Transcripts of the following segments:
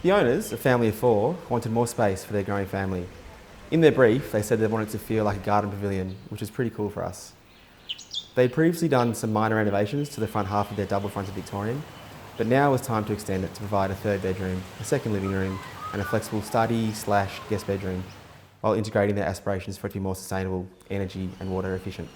The owners, a family of four, wanted more space for their growing family. In their brief, they said they wanted it to feel like a garden pavilion, which is pretty cool for us. They'd previously done some minor renovations to the front half of their double-fronted Victorian, but now was time to extend it to provide a third bedroom, a second living room, and a flexible study/guest bedroom, while integrating their aspirations for it to be more sustainable, energy and water efficient.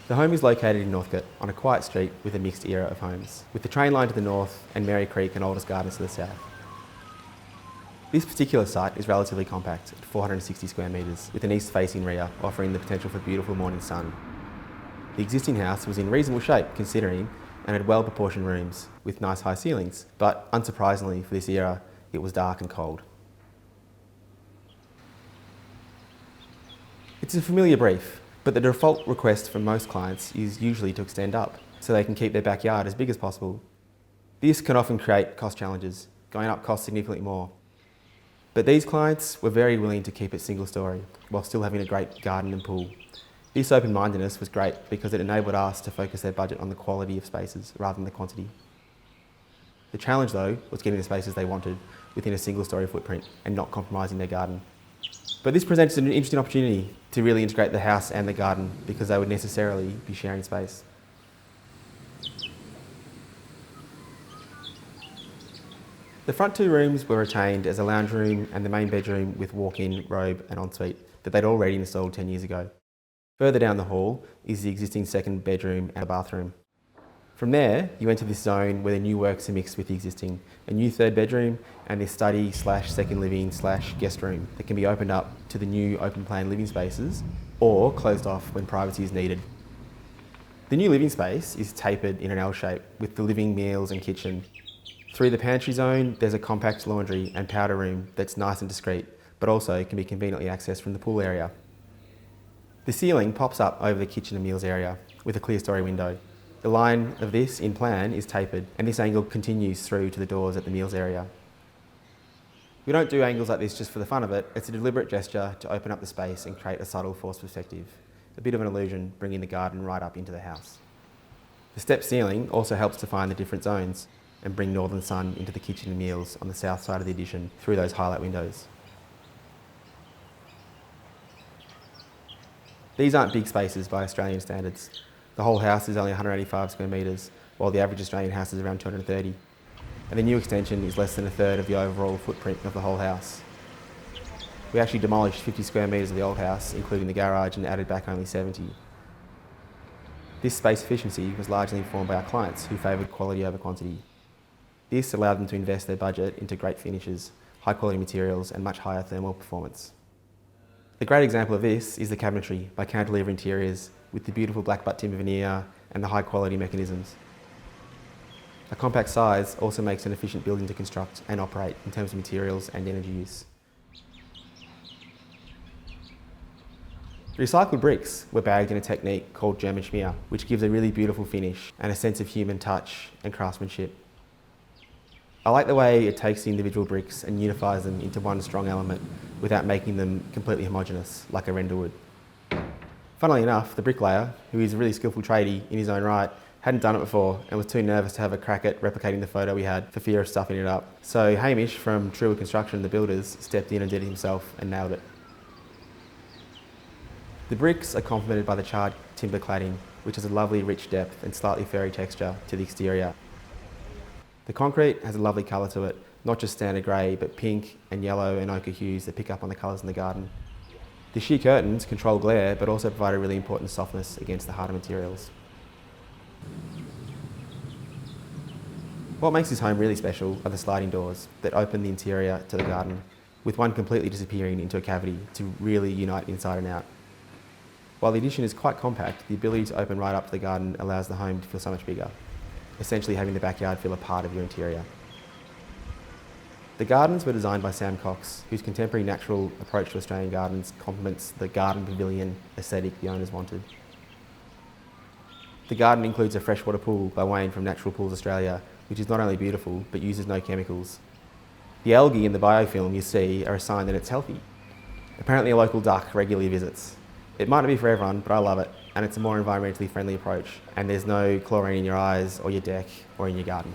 The home is located in Northcote, on a quiet street with a mixed era of homes, with the train line to the north and Mary Creek and Aldous Gardens to the south. This particular site is relatively compact, at 460 square metres, with an east-facing rear, offering the potential for beautiful morning sun. The existing house was in reasonable shape, considering, and had well-proportioned rooms, with nice high ceilings, but unsurprisingly for this era, it was dark and cold. It's a familiar brief, but the default request from most clients is usually to extend up, so they can keep their backyard as big as possible. This can often create cost challenges, going up costs significantly more. But these clients were very willing to keep it single story, while still having a great garden and pool. This open-mindedness was great because it enabled us to focus their budget on the quality of spaces rather than the quantity. The challenge though was getting the spaces they wanted within a single story footprint and not compromising their garden. But this presents an interesting opportunity to really integrate the house and the garden because they would necessarily be sharing space. The front two rooms were retained as a lounge room and the main bedroom with walk-in, robe and ensuite that they'd already installed 10 years ago. Further down the hall is the existing second bedroom and a bathroom. From there, you enter this zone where the new works are mixed with the existing, a new third bedroom and this study/second living/guest room that can be opened up to the new open plan living spaces or closed off when privacy is needed. The new living space is tapered in an L shape with the living, meals and kitchen. Through the pantry zone, there's a compact laundry and powder room that's nice and discreet, but also can be conveniently accessed from the pool area. The ceiling pops up over the kitchen and meals area with a clear story window. The line of this in plan is tapered and this angle continues through to the doors at the meals area. We don't do angles like this just for the fun of it, it's a deliberate gesture to open up the space and create a subtle forced perspective. A bit of an illusion, bringing the garden right up into the house. The step ceiling also helps define the different zones and bring northern sun into the kitchen and meals on the south side of the addition through those highlight windows. These aren't big spaces by Australian standards. The whole house is only 185 square metres, while the average Australian house is around 230. And the new extension is less than a third of the overall footprint of the whole house. We actually demolished 50 square metres of the old house, including the garage, and added back only 70. This space efficiency was largely informed by our clients who favoured quality over quantity. This allowed them to invest their budget into great finishes, high quality materials and much higher thermal performance. A great example of this is the cabinetry by Cantilever Interiors with the beautiful black butt timber veneer and the high quality mechanisms. A compact size also makes an efficient building to construct and operate in terms of materials and energy use. The recycled bricks were bagged in a technique called German schmear, which gives a really beautiful finish and a sense of human touch and craftsmanship. I like the way it takes the individual bricks and unifies them into one strong element without making them completely homogeneous, like a render would. Funnily enough, the bricklayer, who is a really skillful tradie in his own right, hadn't done it before and was too nervous to have a crack at replicating the photo we had for fear of stuffing it up. So Hamish from Truewood Construction, the builders, stepped in and did it himself and nailed it. The bricks are complemented by the charred timber cladding, which has a lovely rich depth and slightly furry texture to the exterior. The concrete has a lovely colour to it, not just standard grey, but pink and yellow and ochre hues that pick up on the colours in the garden. The sheer curtains control glare, but also provide a really important softness against the harder materials. What makes this home really special are the sliding doors that open the interior to the garden, with one completely disappearing into a cavity to really unite inside and out. While the addition is quite compact, the ability to open right up to the garden allows the home to feel so much bigger, essentially having the backyard feel a part of your interior. The gardens were designed by Sam Cox, whose contemporary natural approach to Australian gardens complements the garden pavilion aesthetic the owners wanted. The garden includes a freshwater pool by Wayne from Natural Pools Australia, which is not only beautiful, but uses no chemicals. The algae in the biofilm you see are a sign that it's healthy. Apparently a local duck regularly visits. It might not be for everyone, but I love it, and it's a more environmentally friendly approach, and there's no chlorine in your eyes or your deck or in your garden.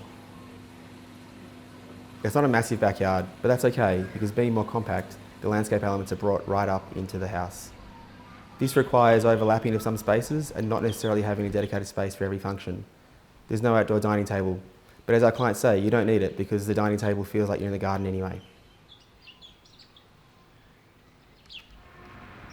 It's not a massive backyard, but that's okay because being more compact, the landscape elements are brought right up into the house. This requires overlapping of some spaces and not necessarily having a dedicated space for every function. There's no outdoor dining table, but as our clients say, you don't need it because the dining table feels like you're in the garden anyway.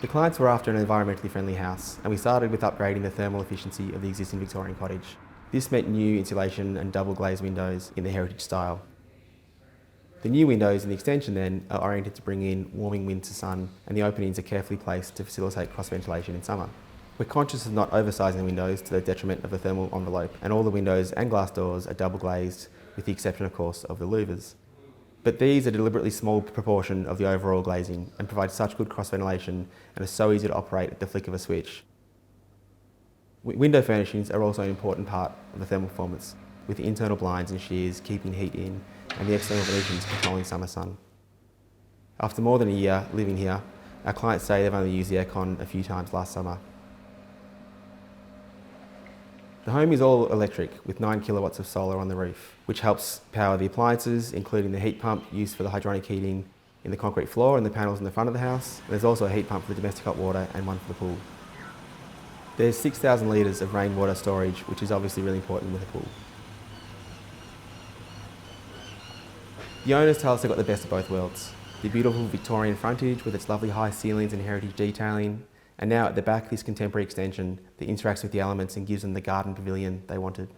The clients were after an environmentally friendly house, and we started with upgrading the thermal efficiency of the existing Victorian cottage. This meant new insulation and double glazed windows in the heritage style. The new windows in the extension then are oriented to bring in warming wind to sun, and the openings are carefully placed to facilitate cross ventilation in summer. We're conscious of not oversizing the windows to the detriment of the thermal envelope, and all the windows and glass doors are double glazed, with the exception of course of the louvers. But these are a deliberately small proportion of the overall glazing and provide such good cross ventilation and are so easy to operate at the flick of a switch. Window furnishings are also an important part of the thermal performance, with the internal blinds and shears keeping heat in and the external Venetians controlling summer sun. After more than a year living here, our clients say they've only used the aircon a few times last summer. The home is all electric with 9 kilowatts of solar on the roof, which helps power the appliances, including the heat pump used for the hydronic heating in the concrete floor and the panels in the front of the house. And there's also a heat pump for the domestic hot water and one for the pool. There's 6,000 litres of rainwater storage, which is obviously really important with a pool. The owners tell us they've got the best of both worlds. The beautiful Victorian frontage with its lovely high ceilings and heritage detailing, and now at the back this contemporary extension that interacts with the elements and gives them the garden pavilion they wanted.